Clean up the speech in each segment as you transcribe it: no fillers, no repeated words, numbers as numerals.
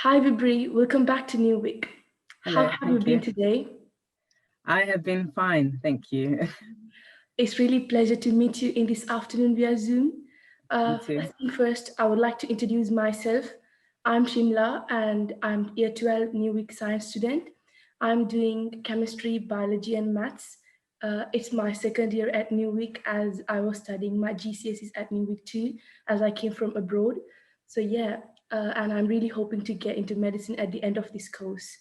Hi, Bibire. Welcome back to NewVIc. How Hello, have you thank been you. today? I have been fine, thank you. It's really a pleasure to meet you in this afternoon via Zoom. You too. First thing first, I would like to introduce myself. I'm Simla and I'm Year 12 NewVIc Science student. I'm doing chemistry, biology, and maths. It's my second year at NewVic as I was studying my GCSEs at NewVic too, as I came from abroad. So, yeah, and I'm really hoping to get into medicine at the end of this course.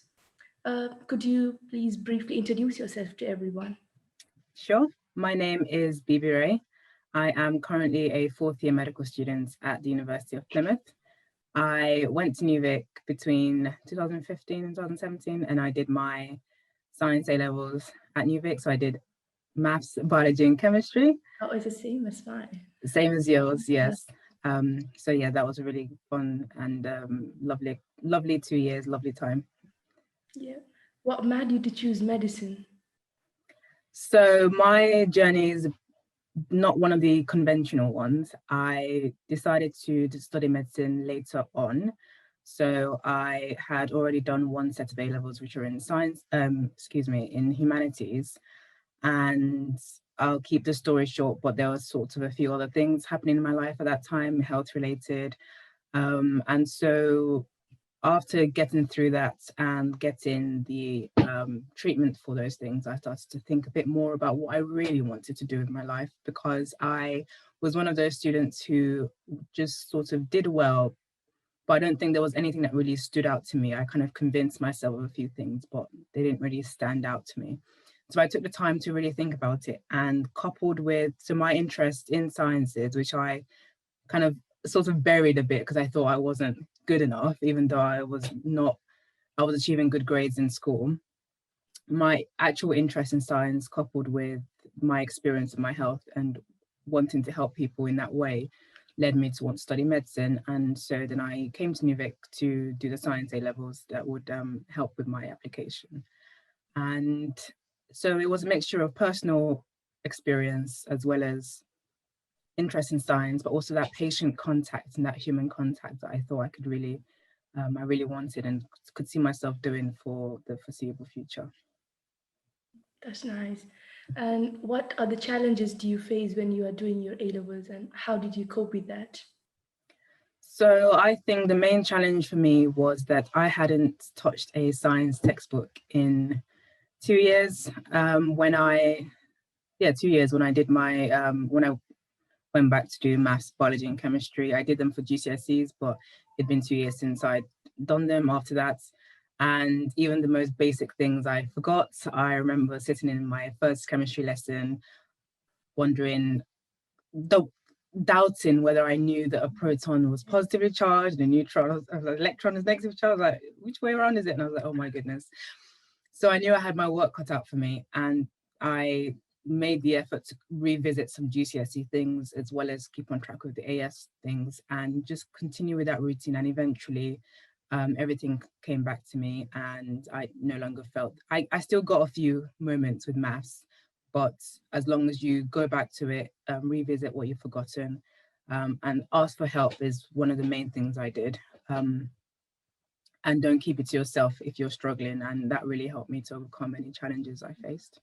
Could you please briefly introduce yourself to everyone? Sure. My name is Bibire. I am currently a fourth year medical student at the University of Plymouth. I went to NewVic between 2015 and 2017, and I did my science A levels at NewVic. So I did maths, biology, and chemistry, Oh, it's the same as mine. same as yours, Yeah. yes. So yeah, that was a really fun and lovely 2 years, lovely time. Yeah. What made you to choose medicine? So my journey is not one of the conventional ones. I decided to study medicine later on. So I had already done one set of A levels, which are in science, in humanities. And I'll keep the story short, but there was sort of a few other things happening in my life at that time, health related. And so after getting through that and getting the treatment for those things, I started to think a bit more about what I really wanted to do with my life, because I was one of those students who just sort of did well, but I don't think there was anything that really stood out to me. I kind of convinced myself of a few things, but they didn't really stand out to me. So I took the time to really think about it, and coupled with my interest in sciences, which I kind of sort of buried a bit because I thought I wasn't good enough, even though I was achieving good grades in school. My actual interest in science, coupled with my experience in my health and wanting to help people in that way, led me to want to study medicine. And so then I came to NewVic to do the science A levels that would help with my application. And so it was a mixture of personal experience as well as interest in science, but also that patient contact and that human contact that I thought I really wanted and could see myself doing for the foreseeable future. That's nice. And what other challenges do you face when you are doing your A levels, and how did you cope with that? So I think the main challenge for me was that I hadn't touched a science textbook in 2 years. Yeah, 2 years when I did my, when I went back to do maths, biology, and chemistry. I did them for GCSEs, but it'd been 2 years since I'd done them after that. And even the most basic things I forgot. I remember sitting in my first chemistry lesson, wondering, doubting whether I knew that a proton was positively charged and a neutron, an electron is negatively charged. Like, which way around is it? And I was like, oh my goodness. So I knew I had my work cut out for me, and I made the effort to revisit some GCSE things as well as keep on track with the AS things and just continue with that routine. And eventually, everything came back to me, and I no longer felt. I still got a few moments with maths, but as long as you go back to it, revisit what you've forgotten, and ask for help is one of the main things I did. And don't keep it to yourself if you're struggling. And that really helped me to overcome any challenges I faced.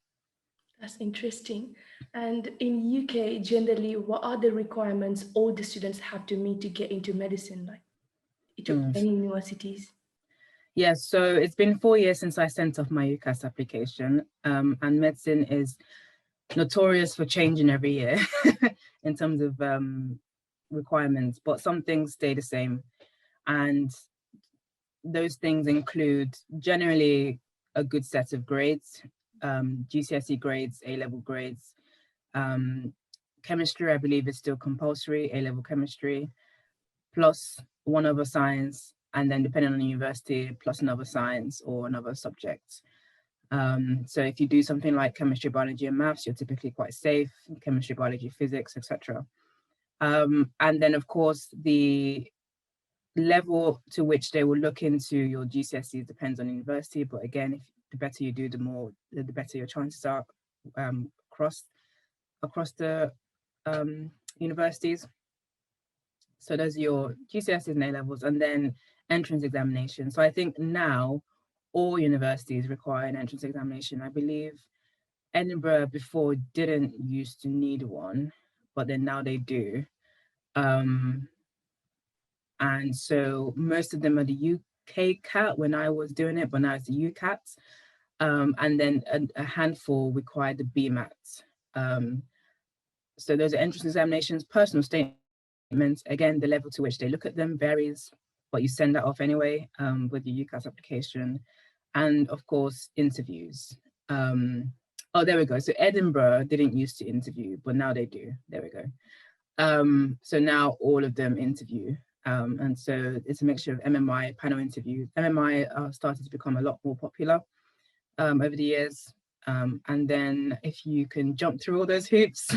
That's interesting. And in UK, generally, what are the requirements all the students have to meet to get into medicine, like into Mm. any universities? Yeah, so it's been 4 years since I sent off my UCAS application, and medicine is notorious for changing every year in terms of requirements, but some things stay the same. And those things include generally a good set of grades, GCSE grades, A level grades. Um, Chemistry, I believe, is still compulsory, A level chemistry, plus one other science, and then depending on the university, plus another science or another subject. So if you do something like chemistry, biology, and maths, you're typically quite safe. Chemistry, biology, physics, etc. And then, of course, the level to which they will look into your GCSE depends on university. But again, if the better you do, the better your chances are across the universities. So those are your GCSEs and A levels, and then entrance examination. So I think now all universities require an entrance examination. I believe Edinburgh before didn't used to need one, but then now they do. Um, and so most of them are the UK CAT when I was doing it, but now it's the UCAT. And then a handful require the BMAT. So those are entrance examinations, personal statements. Again, the level to which they look at them varies, but you send that off anyway with your UCAS application. And of course, interviews. Oh, there we go. So Edinburgh didn't used to interview, but now they do. There we go. So now all of them interview. And so it's a mixture of MMI, panel interviews. MMI started to become a lot more popular over the years. And then if you can jump through all those hoops,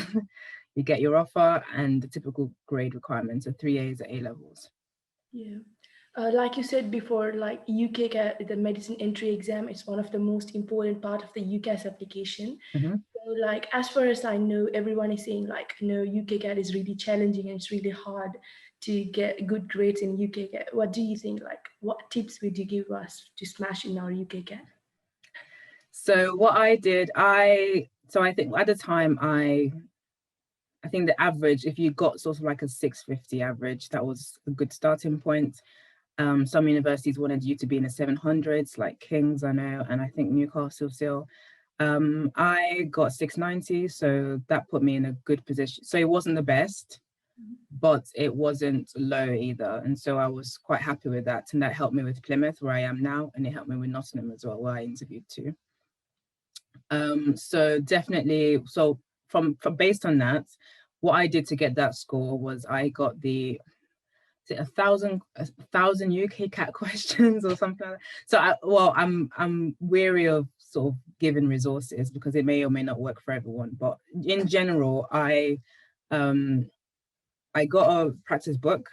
you get your offer, and the typical grade requirements are 3 A's at A levels. Yeah. Like you said before, like the medicine entry exam, it's one of the most important part of the UCAS application. Mm-hmm. So, like, as far as I know, everyone is saying like, no, UKCAT is really challenging and it's really hard to get good grades in UKCAT. What do you think? Like, what tips would you give us to smash in our UKCAT? So what I did, so I think at the time I think the average, if you got sort of like a 650 average, that was a good starting point. Some universities wanted you to be in the 700s, like King's, I know, and I think Newcastle still. I got 690, so that put me in a good position. So it wasn't the best, but it wasn't low either. And so I was quite happy with that. And that helped me with Plymouth, where I am now, and it helped me with Nottingham as well, where I interviewed too. So definitely, so from based on that, what I did to get that score was I got the a thousand UK CAT questions or something like that. So I'm weary of sort of giving resources because it may or may not work for everyone. But in general, I got a practice book.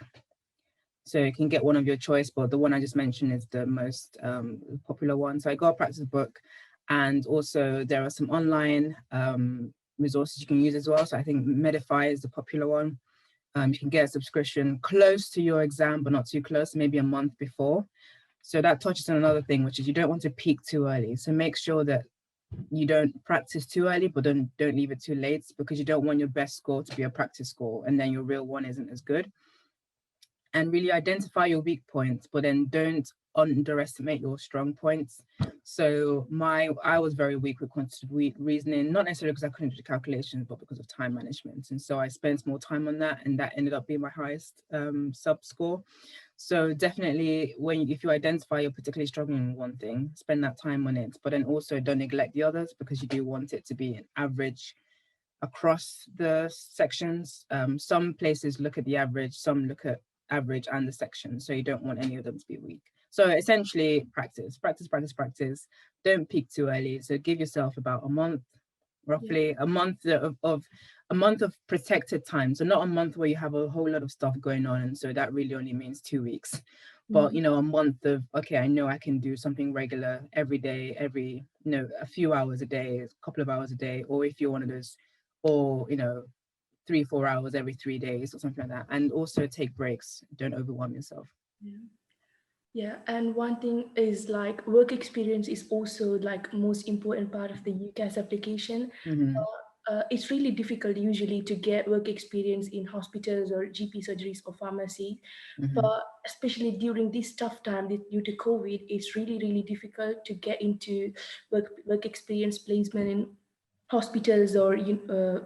So you can get one of your choice, but the one I just mentioned is the most popular one. So I got a practice book, and also there are some online resources you can use as well. So I think Medify is the popular one. You can get a subscription close to your exam, but not too close, maybe a month before. So that touches on another thing, which is you don't want to peak too early. So make sure that you don't practice too early, but don't leave it too late, because you don't want your best score to be a practice score and then your real one isn't as good. And really identify your weak points, but then don't underestimate your strong points. So I was very weak with quantitative reasoning, not necessarily because I couldn't do the calculations, but because of time management. And so I spent more time on that, and that ended up being my highest sub score. So definitely, if you identify you're particularly struggling with one thing, spend that time on it, but then also don't neglect the others, because you do want it to be an average across the sections. Some places look at the average, some look at average and the section, so you don't want any of them to be weak. So essentially, practice. Don't peak too early. So give yourself about a month, roughly a month of protected time. So not a month where you have a whole lot of stuff going on, and so that really only means 2 weeks. But a month of, okay, I know I can do something regular every day, a few hours a day, a couple of hours a day, or if you're one of those, or 3-4 hours every 3 days or something like that. And also take breaks. Don't overwhelm yourself. Yeah, and one thing is like work experience is also like most important part of the UCAS application. Mm-hmm. It's really difficult usually to get work experience in hospitals or GP surgeries or pharmacy, Mm-hmm. but especially during this tough time due to COVID, it's really really difficult to get into work experience placement in hospitals or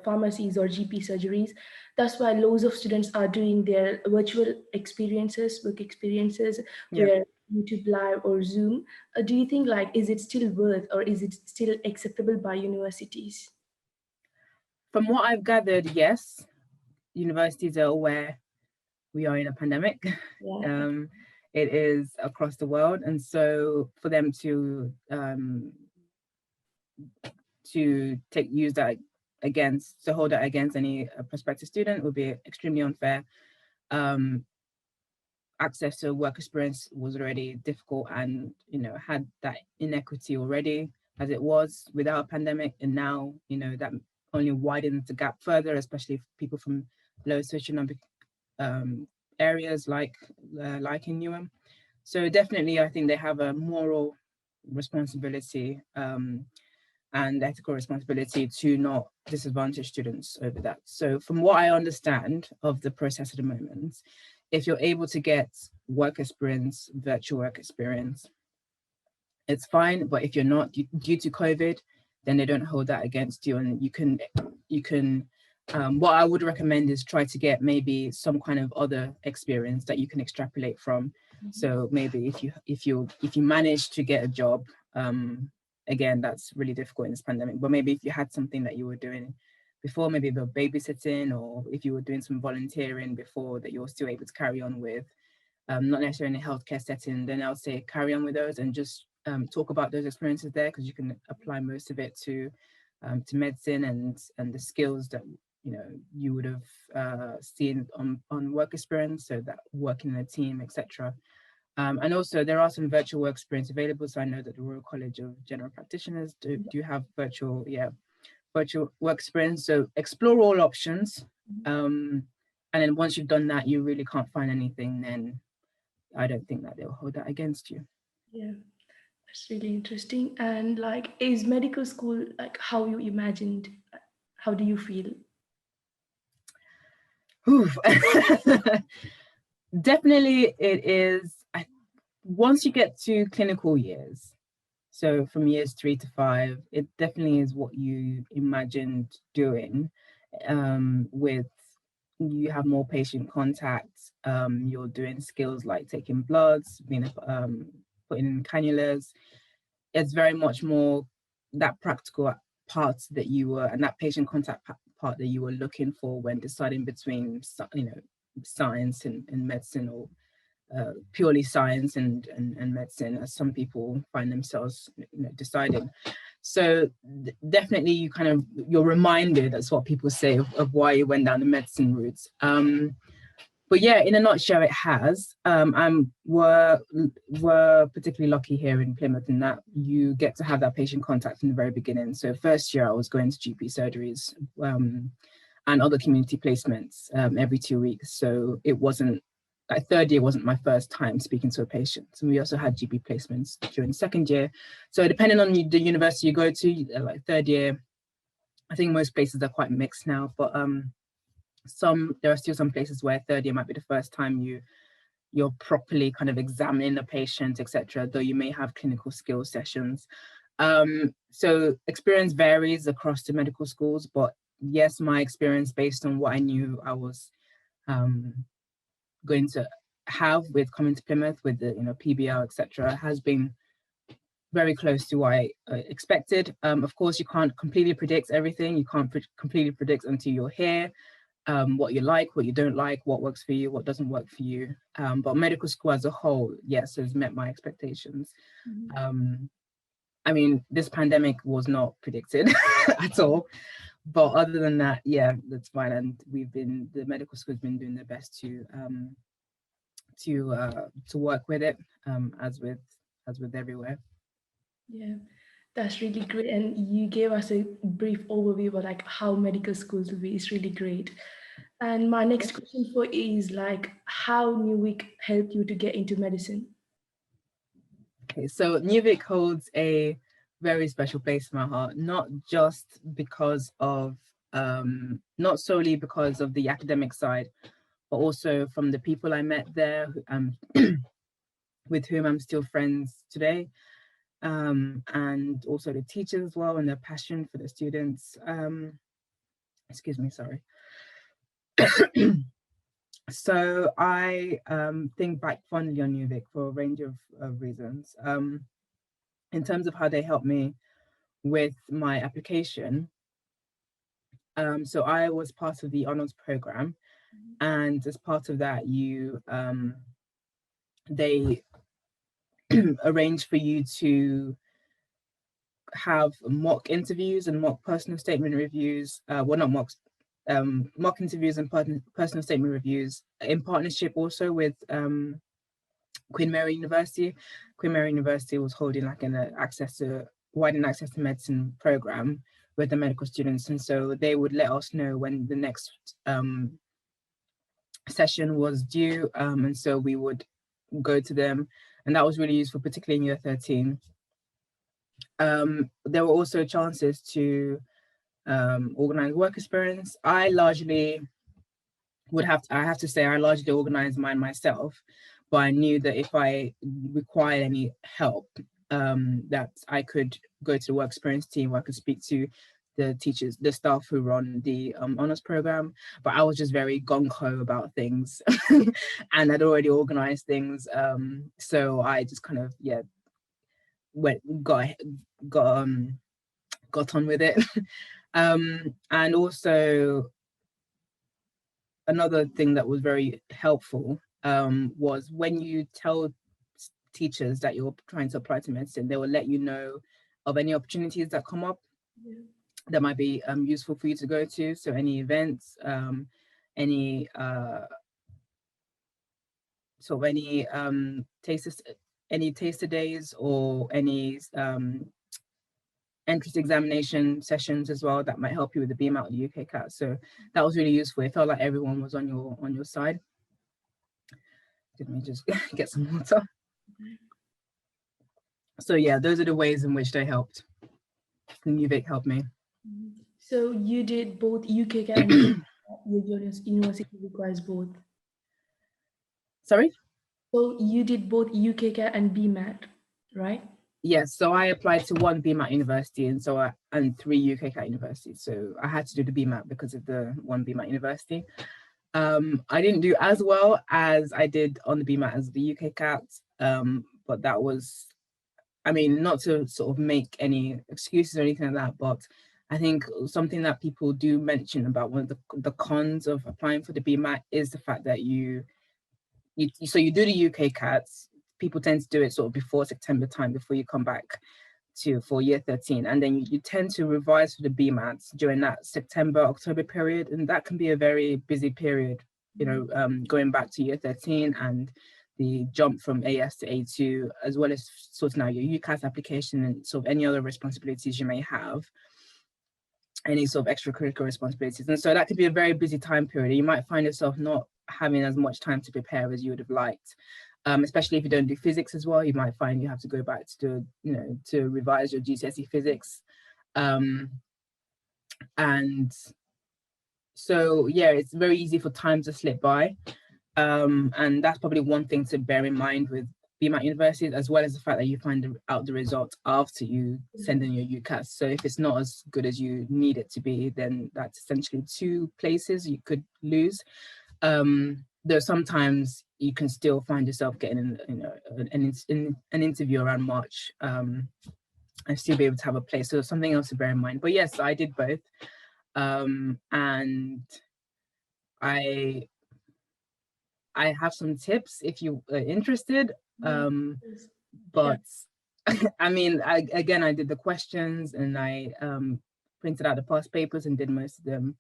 pharmacies or GP surgeries. That's why loads of students are doing their virtual experiences, work experiences, Yeah. where YouTube Live or Zoom. Do you think like is it still worth or is it still acceptable by universities? From what I've gathered, yes, universities are aware we are in a pandemic. Yeah. It is across the world, and so for them to use that to hold that against any prospective student would be extremely unfair. Um, Access to work experience was already difficult, and had that inequity already as it was without a pandemic, and now that only widens the gap further, especially for people from low socioeconomic areas like in Newham. So definitely, I think they have a moral responsibility and ethical responsibility to not disadvantage students over that. So from what I understand of the process at the moment, if you're able to get work experience, virtual work experience, it's fine. But if you're not, due to COVID, then they don't hold that against you, and you can what I would recommend is try to get maybe some kind of other experience that you can extrapolate from. So maybe if you manage to get a job, again, that's really difficult in this pandemic, but maybe if you had something that you were doing before, maybe the babysitting, or if you were doing some volunteering before that you're still able to carry on with, not necessarily in a healthcare setting, then I would say carry on with those and just talk about those experiences there, because you can apply most of it to medicine and the skills that you would have seen on work experience, so that working in a team, etc. And also there are some virtual work experience available. So I know that the Royal College of General Practitioners do have virtual work experience. So explore all options. And then once you've done that, you really can't find anything, then I don't think that they'll hold that against you. Yeah, that's really interesting. And like, is medical school like how you imagined? How do you feel? Definitely it is. Once you get to clinical years, so from years 3 to 5, it definitely is what you imagined doing. With you have more patient contact, you're doing skills like taking bloods, being putting in cannulas. It's very much more that practical part that you were, and that patient contact part that you were looking for when deciding between science and medicine, or purely science and medicine, as some people find themselves deciding. So definitely you're reminded, that's what people say, of why you went down the medicine route. But yeah, in a nutshell, it has. We're particularly lucky here in Plymouth in that you get to have that patient contact from the very beginning. So first year I was going to GP surgeries and other community placements every 2 weeks. So it wasn't, like third year wasn't my first time speaking to a patient. And we also had GP placements during second year. So depending on the university you go to, like third year, I think most places are quite mixed now, but there are still some places where third year might be the first time you're properly kind of examining the patient, etc., though you may have clinical skills sessions. So experience varies across the medical schools, but yes, my experience based on what I knew I was going to have with coming to Plymouth with the PBL, etc., has been very close to what I expected. Of course, you can't completely predict everything. You can't completely predict until you're here. What you like, what you don't like, what works for you, what doesn't work for you. But medical school as a whole, yes, has met my expectations. I mean, this pandemic was not predicted at all. But other than that, yeah, that's fine. And the medical school's been doing their best to work with it, as with everywhere. Yeah, that's really great. And you gave us a brief overview about like how medical schools will be. It's really great. And my next question for you is like, how NewVic helped you to get into medicine? Okay, so NewVic holds a very special place in my heart, not just because of not solely because of the academic side, but also from the people I met there, with whom I'm still friends today, and also the teachers as well, and their passion for the students. Excuse me, sorry. So I think back fondly on NewVic for a range of reasons. In terms of how they helped me with my application. So I was part of the honors program, and as part of that, they arrange for you to have mock interviews and mock personal statement reviews. Well, not mocks, mock interviews and personal statement reviews in partnership also with Queen Mary University. Queen Mary University was holding like an widened access to medicine program with the medical students, and so they would let us know when the next session was due, and so we would go to them and that was really useful, particularly in year 13. There were also chances to organize work experience. I have to say I largely organized mine myself, but I knew that if I required any help, that I could go to the work experience team, where I could speak to the teachers, the staff who run the honors program. But I was just very gung-ho about things and I'd already organized things. So I just kind of, got on with it. And also another thing that was very helpful was when you tell teachers that you're trying to apply to medicine, they will let you know of any opportunities that come up that might be useful for you to go to. So any events, any taster days, or any entrance examination sessions as well that might help you with the BMAT or the UKCAT. So that was really useful. It felt like everyone was on your side. Let me just get some water. So yeah, those are the ways in which they helped. NewVic helped me. So you did both UKCAT and your university requires both. Sorry? So you did both UKCAT and BMAT, right? Yes, so I applied to one BMAT university and 3 UKCAT universities. So I had to do the BMAT because of the one BMAT university. I didn't do as well as I did on the BMAT as the UKCAT, but that was, I mean, not to sort of make any excuses or anything like that, but I think something that people do mention about one of the cons of applying for the BMAT is the fact that you do the UKCAT. People tend to do it sort of before September time, before you come back for year 13, and then you tend to revise for the BMATs during that September-October period, and that can be a very busy period, you know, going back to year 13 and the jump from AS to A2, as well as sorting out your UCAS application and sort of any other responsibilities you may have, any sort of extracurricular responsibilities. And so that could be a very busy time period. You might find yourself not having as much time to prepare as you would have liked. Especially if you don't do physics as well, you might find you have to go back to to revise your GCSE physics. And so, yeah, it's very easy for time to slip by. And that's probably one thing to bear in mind with BMAT universities, as well as the fact that you find out the results after you send in your UCAS. So if it's not as good as you need it to be, then that's essentially 2 places you could lose. Though sometimes you can still find yourself getting an interview around March and still be able to have a place. So something else to bear in mind. But yes, I did both. And I have some tips if you are interested. But I mean, I did the questions and I printed out the past papers and did most of them.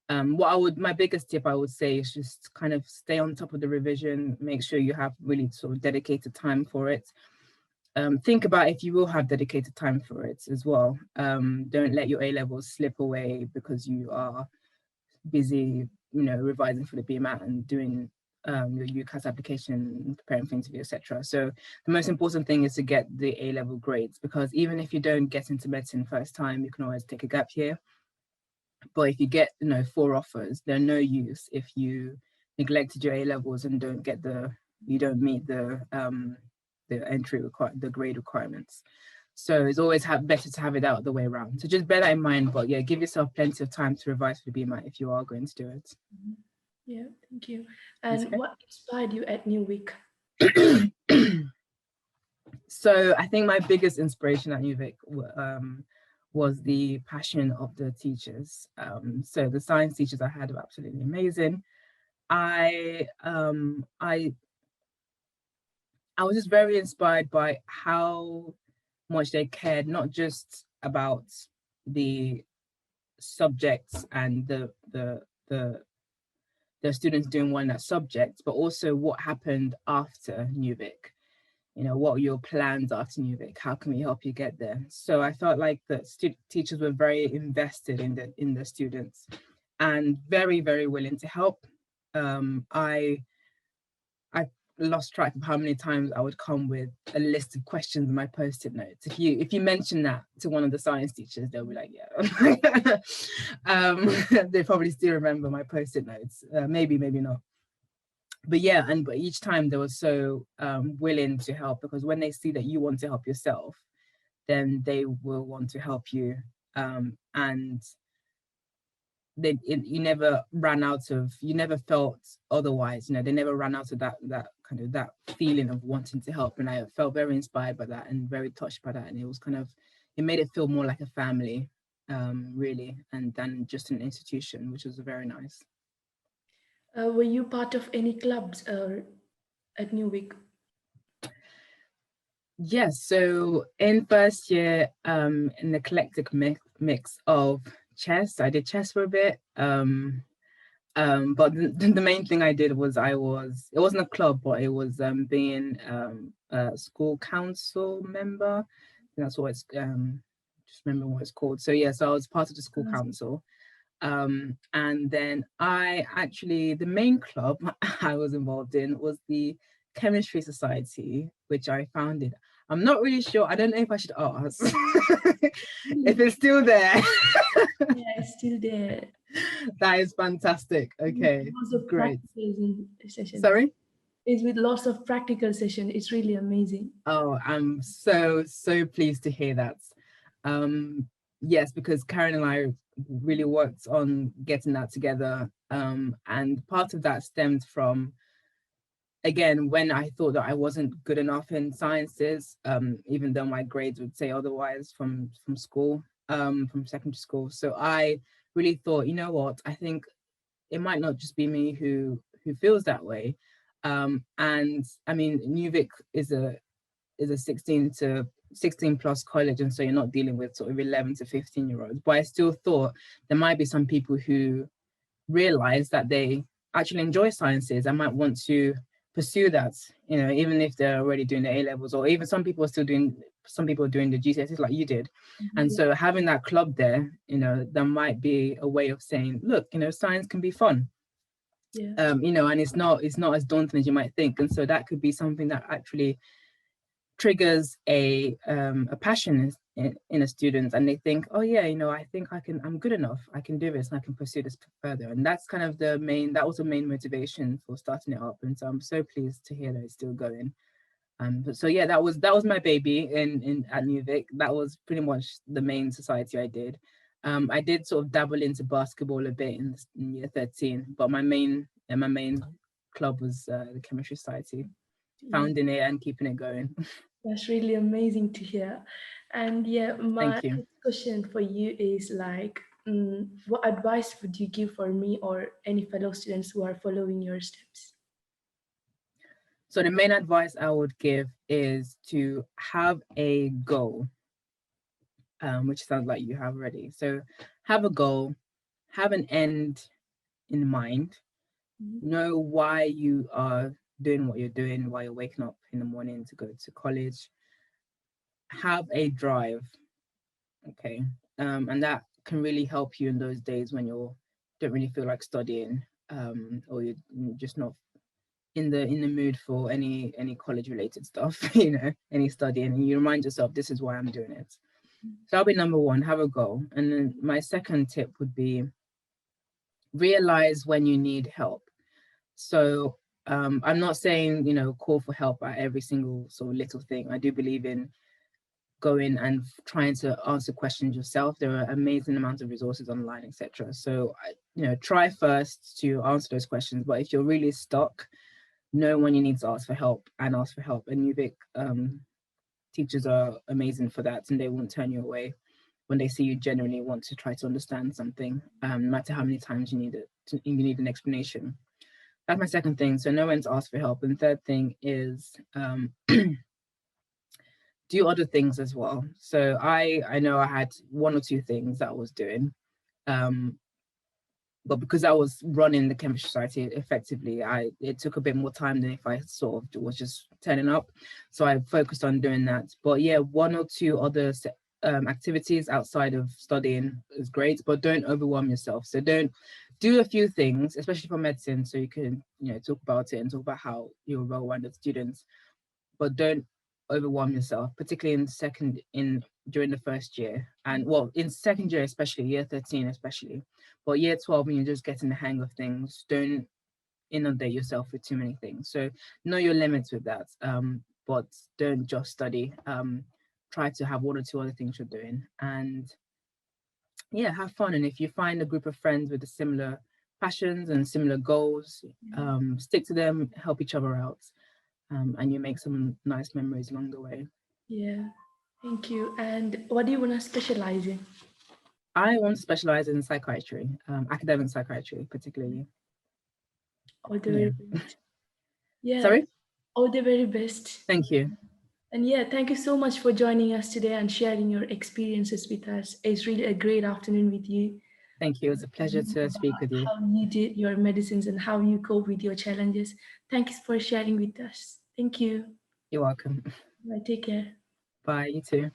My biggest tip I would say is just kind of stay on top of the revision, make sure you have really sort of dedicated time for it. Think about if you will have dedicated time for it as well. Don't let your A-levels slip away because you are busy, revising for the BMAT and doing your UCAS application, preparing for interview, etc. So the most important thing is to get the A-level grades, because even if you don't get into medicine first time, you can always take a gap year. But if you get 4 offers, they're no use if you neglected your A-levels and you don't meet the grade requirements. So it's always better to have it out the way around. So just bear that in mind. But yeah, give yourself plenty of time to revise for the BMAT if you are going to do it. Yeah, thank you. And what inspired you at NewVic? So I think my biggest inspiration at NewVic was the passion of the teachers. So the science teachers I had were absolutely amazing. I was just very inspired by how much they cared, not just about the subjects and the students doing well in that subject, but also what happened after NewVic. What are your plans after NewVic? How can we help you get there? So I felt like the teachers were very invested in the students and very, very willing to help. I lost track of how many times I would come with a list of questions in my post-it notes. If you mention that to one of the science teachers, they'll be like, yeah. They probably still remember my post-it notes. Maybe not. But yeah, but each time they were so willing to help, because when they see that you want to help yourself, then they will want to help you. And you never ran out of, you never felt otherwise, you know, they never ran out of that kind of that feeling of wanting to help. And I felt very inspired by that and very touched by that. And it was kind of, it made it feel more like a family, really, and than just an institution, which was very nice. Were you part of any clubs at NewVic? Yes, so in first year, in the eclectic mix of chess, I did chess for a bit. But the main thing I did was it wasn't a club, but it was being a school council member. That's what it's just remember what it's called. So yeah, so I was part of the school council. And then the main club I was involved in was the chemistry society, which I founded. I'm not really sure. I don't know if I should ask if it's still there. Yeah, it's still there. That is fantastic. Okay, great. Sorry? It's with lots of practical session. It's really amazing. Oh, I'm so pleased to hear that. Yes, because Karen and I really worked on getting that together. And part of that stemmed from, again, when I thought that I wasn't good enough in sciences, even though my grades would say otherwise from school, from secondary school. So I really thought, you know what, I think it might not just be me who feels that way. And I mean, NewVic is a 16 plus college, and so you're not dealing with sort of 11 to 15-year-olds. But I still thought there might be some people who realize that they actually enjoy sciences and might want to pursue that, you know, even if they're already doing the A levels, or even some people are doing the GCSEs like you did. And so having that club there, you know, there might be a way of saying, look, you know, science can be fun. Yeah. You know, and it's not as daunting as you might think. And so that could be something that actually triggers a passion in a student, and they think, oh yeah, you know, I think I'm good enough, I can do this, and I can pursue this further. And that's kind of that was the main motivation for starting it up. And so I'm so pleased to hear that it's still going. But so yeah, that was my baby in at NewVic. That was pretty much the main society I did. I did sort of dabble into basketball a bit in year 13, but my main club was the chemistry society, founding it and keeping it going. That's really amazing to hear. And yeah, my Thank you. next question for you is like, what advice would you give for me or any fellow students who are following your steps? So the main advice I would give is to have a goal, which sounds like you have already. So have a goal, have an end in mind, know why you are doing what you're doing, why you're waking up in the morning to go to college. Have a drive, okay? And that can really help you in those days when you don't really feel like studying, or you're just not in the mood for any college related stuff, you know, any studying, and you remind yourself, this is why I'm doing it. So that'll be number one, have a goal. And then my second tip would be realize when you need help. So I'm not saying, you know, call for help at every single sort of little thing. I do believe in going and trying to answer questions yourself. There are amazing amounts of resources online, etc. So, you know, try first to answer those questions. But if you're really stuck, know when you need to ask for help and ask for help. And NewVic teachers are amazing for that, and they won't turn you away when they see you genuinely want to try to understand something, no matter how many times you need you need an explanation. That's my second thing. So know when to ask for help. And third thing is do other things as well. So I know I had one or two things that I was doing, but because I was running the chemistry society effectively, it took a bit more time than if I sort of was just turning up. So I focused on doing that. But yeah, one or two other activities outside of studying is great, but don't overwhelm yourself. So don't do a few things, especially for medicine, so you can, talk about it and talk about how you're a well-rounded student, but don't overwhelm yourself, particularly during the first year. And well, in second year, especially year 13, especially, but year 12, when you're just getting the hang of things, don't inundate yourself with too many things. So know your limits with that. But don't just study. Try to have one or two other things you're doing, and yeah, have fun. And if you find a group of friends with the similar passions and similar goals, stick to them, help each other out, and you make some nice memories along the way. Yeah. Thank you. And what do you want to specialize in? I want to specialize in psychiatry, academic psychiatry, particularly. All the Yeah. very best. Yeah. Sorry? All the very best. Thank you. And yeah, thank you so much for joining us today and sharing your experiences with us. It's really a great afternoon with you. Thank you. It was a pleasure to speak with you. How you did your medicines and how you cope with your challenges. Thank you for sharing with us. Thank you. You're welcome. Bye. Take care. Bye. You too.